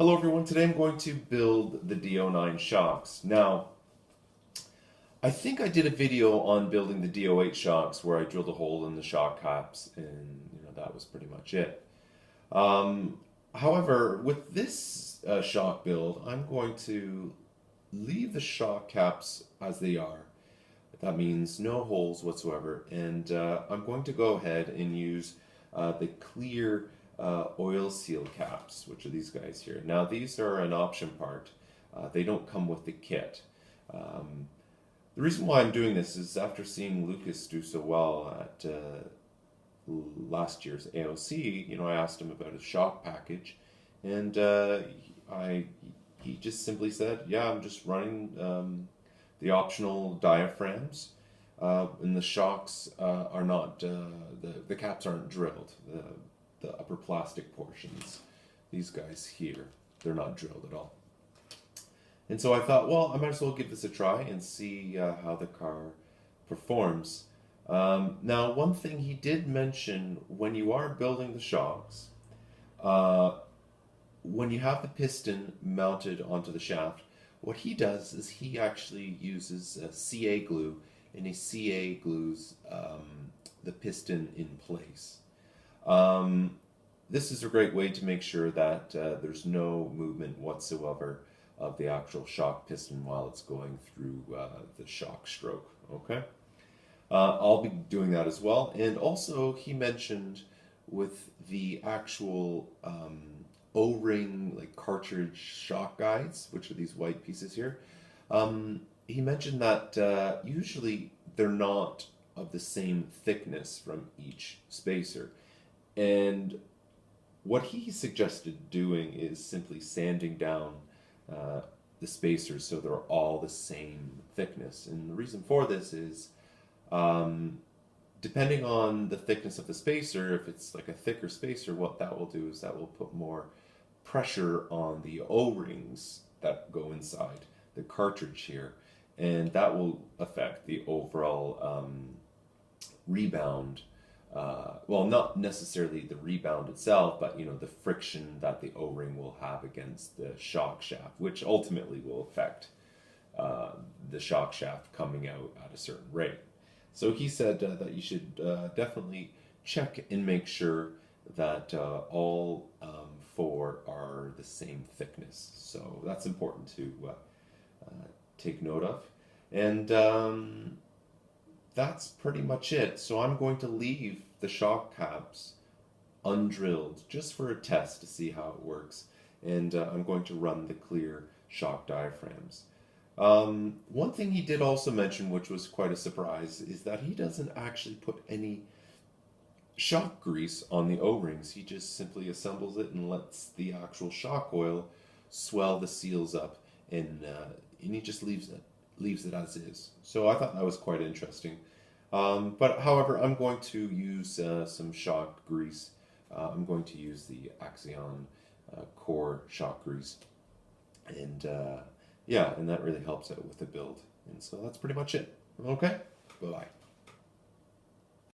Hello everyone, today I'm going to build the DO9 shocks. Now, I think I did a video on building the DO8 shocks where I drilled a hole in the shock caps and that was pretty much it. Um, However, with this shock build, I'm going to leave the shock caps as they are. That means no holes whatsoever, and I'm going to go ahead and use the clear oil seal caps, which are these guys here. Now these are an option part. They don't come with the kit. Um, the reason why I'm doing this is after seeing Lucas do so well at last year's AOC, I asked him about his shock package, and I he just simply said, "Yeah, I'm just running the optional diaphragms, and the shocks are not the caps aren't drilled. The upper plastic portions, these guys here, they're not drilled at all." And so I thought, well, I might as well give this a try and see how the car performs. Now, one thing he did mention when you are building the shocks, uh, when you have the piston mounted onto the shaft, what he does is he actually uses CA glue, and he CA glues the piston in place. This is a great way to make sure that there's no movement whatsoever of the actual shock piston while it's going through the shock stroke. Okay, I'll be doing that as well. And also, he mentioned with the actual O-ring like cartridge shock guides, which are these white pieces here. He mentioned that usually they're not of the same thickness from each spacer, and what he suggested doing is simply sanding down uh, the spacers so they're all the same thickness. And the reason for this is um, depending on the thickness of the spacer, if it's like a thicker spacer, what that will do is that will put more pressure on the O-rings that go inside the cartridge here, and that will affect the overall rebound. Well, not necessarily the rebound itself, but the friction that the O-ring will have against the shock shaft, which ultimately will affect the shock shaft coming out at a certain rate. So he said that you should definitely check and make sure that all four are the same thickness. So that's important to take note of. And that's pretty much it. So I'm going to leave the shock caps undrilled just for a test to see how it works. And I'm going to run the clear shock diaphragms. One thing he did also mention, which was quite a surprise, is that he doesn't actually put any shock grease on the O-rings. He just simply assembles it and lets the actual shock oil swell the seals up, and he just leaves it as is. So I thought that was quite interesting. But however, I'm going to use some shock grease. I'm going to use the Axion core shock grease, and yeah, and that really helps out with the build. And so that's pretty much it. Okay, bye bye.